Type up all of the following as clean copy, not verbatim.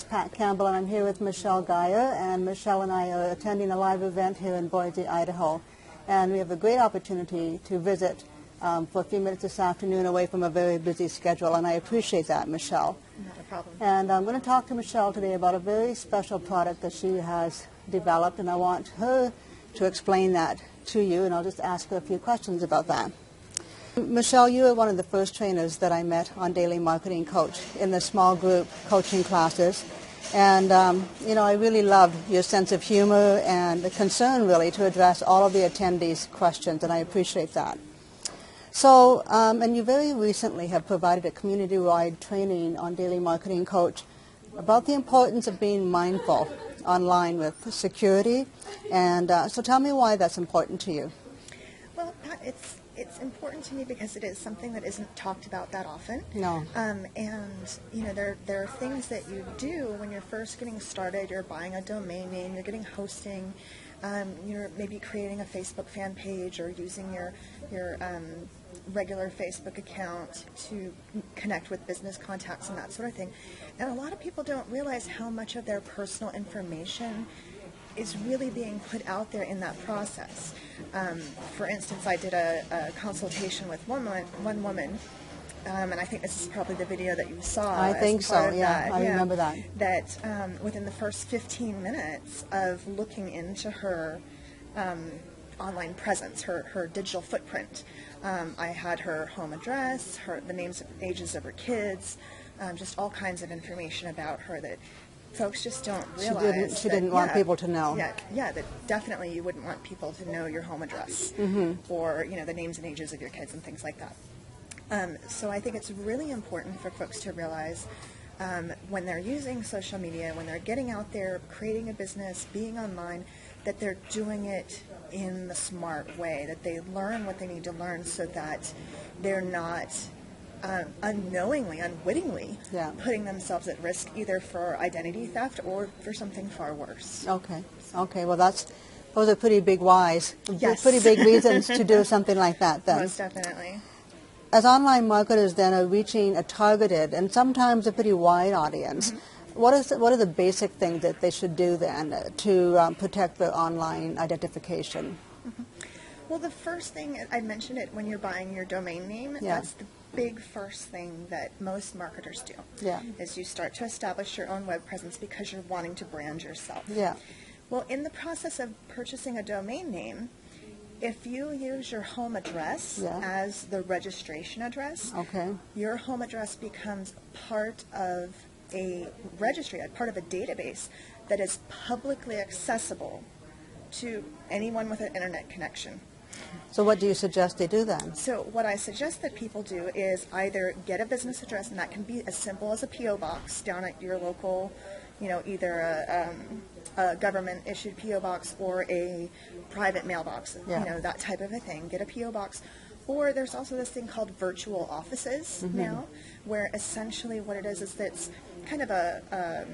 Pat Campbell, and I'm here with Michelle Geyer, and Michelle and I are attending a live event here in Boise, Idaho, and we have a great opportunity to visit for a few minutes this afternoon away from a very busy schedule, and I appreciate that, Michelle. Not a problem. And I'm going to talk to Michelle today about a very special product that she has developed, and I want her to explain that to you, and I'll just ask her a few questions about that. Michelle, you were one of the first trainers that I met on Daily Marketing Coach in the small group coaching classes. And, I really loved your sense of humor and the concern, really, to address all of the attendees' questions, and I appreciate that. So, and you very recently have provided a community-wide training on Daily Marketing Coach about the importance of being mindful online with security. And so tell me why that's important to you. Well, Pat, it's important to me because it is something that isn't talked about that often. No. And there are things that you do when you're first getting started. You're buying a domain name, you're getting hosting, you're maybe creating a Facebook fan page or using your regular Facebook account to connect with business contacts and that sort of thing. And a lot of people don't realize how much of their personal information is really being put out there in that process. For instance, I did a consultation with one woman, and I think this is probably the video that you saw. I think so, yeah, I remember that. That within the first 15 minutes of looking into her online presence, her digital footprint, I had her home address, the names and ages of her kids, just all kinds of information about her that folks just don't realize. She didn't want people to know. Yeah, that definitely you wouldn't want people to know your home address or the names and ages of your kids and things like that. So I think it's really important for folks to realize when they're using social media, when they're getting out there, creating a business, being online, that they're doing it in the smart way, that they learn what they need to learn so that they're not unknowingly, unwittingly putting themselves at risk either for identity theft or for something far worse. Okay. Well, those are pretty big whys. Yes. Pretty big reasons to do something like that then. Most definitely. As online marketers then are reaching a targeted and sometimes a pretty wide audience, what are the basic things that they should do then to protect their online identification? Well, the first thing, I mentioned it when you're buying your domain name, that's the big first thing that most marketers do, is you start to establish your own web presence because you're wanting to brand yourself. Well, in the process of purchasing a domain name, if you use your home address as the registration address, your home address becomes part of a registry, part of a database that is publicly accessible to anyone with an internet connection. So what do you suggest they do then? So what I suggest that people do is either get a business address, and that can be as simple as a P.O. box down at your local, either a government-issued P.O. box or a private mailbox, that type of a thing. Get a P.O. box. Or there's also this thing called virtual offices now, where essentially what it is that it's kind of a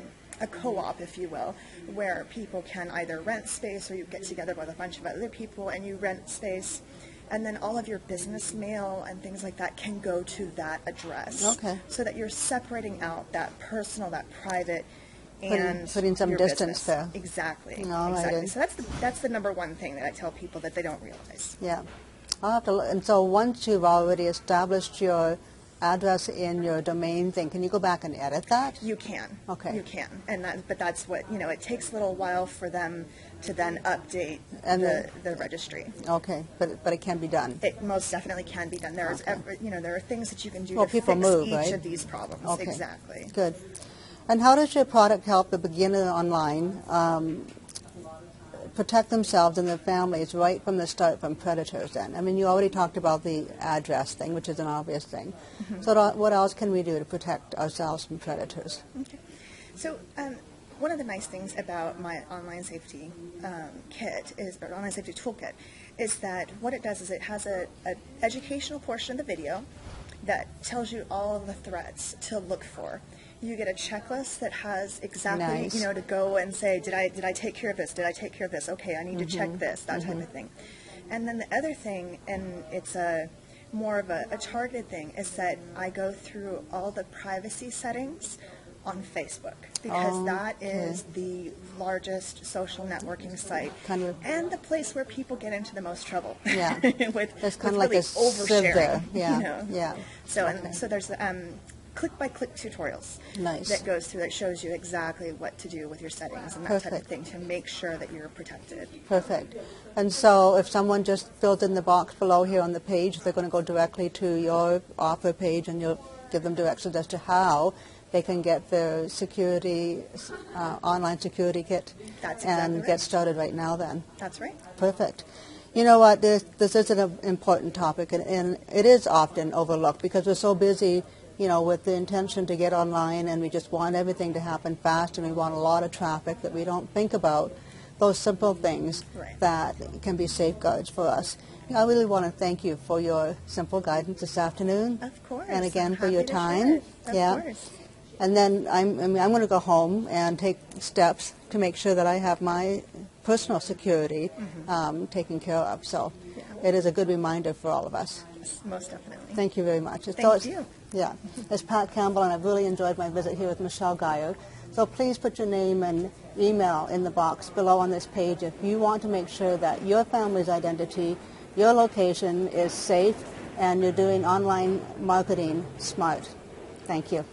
co-op, if you will, where people can either rent space or you get together with a bunch of other people and you rent space, and then all of your business mail and things like that can go to that address. So that you're separating out that personal, that private, and putting some your distance business. there. Exactly. Right. So that's the number one thing that I tell people that they don't realize. Yeah. I'll have to. And so once you've already established your address in your domain thing, can you go back and edit that? You can. Okay. You can. But that's what, it takes a little while for them to then update the registry. Okay. But it can be done. It most definitely can be done. There are things that you can do to people fix move, each of these problems. Okay. Exactly. Good. And how does your product help the beginner online protect themselves and their families right from the start from predators then? I mean, you already talked about the address thing, which is an obvious thing. So what else can we do to protect ourselves from predators? Okay. So one of the nice things about my Online Safety Online Safety Toolkit is that what it does is it has an educational portion of the video that tells you all of the threats to look for. You get a checklist that has exactly, to go and say, did I take care of this? Did I take care of this? Okay, I need to check this, that type of thing. And then the other thing, and it's more of a targeted thing, is that I go through all the privacy settings on Facebook, because that is the largest social networking site and the place where people get into the most trouble. Yeah, with it's kind of really like a oversharing. there. Yeah, You know? yeah. So there's click-by-click tutorials that goes through that shows you exactly what to do with your settings and that type of thing to make sure that you're protected. Perfect. And so if someone just fills in the box below here on the page, they're going to go directly to your offer page, and you'll give them directions as to how they can get their security, online security kit get started right now then. That's right. Perfect. You know what, this is an important topic, and it is often overlooked because we're so busy, you know, with the intention to get online, and we just want everything to happen fast, and we want a lot of traffic, that we don't think about those simple things that can be safeguards for us. I really want to thank you for your simple guidance this afternoon. Of course. And again, I'm for your happy to time. share it. Of course. And then I'm going to go home and take steps to make sure that I have my personal security taken care of. So it is a good reminder for all of us. Yes, most definitely. Thank you very much. Thank you. Yeah. It's Pat Campbell, and I've really enjoyed my visit here with Michelle Geyer. So please put your name and email in the box below on this page if you want to make sure that your family's identity, your location is safe, and you're doing online marketing smart. Thank you.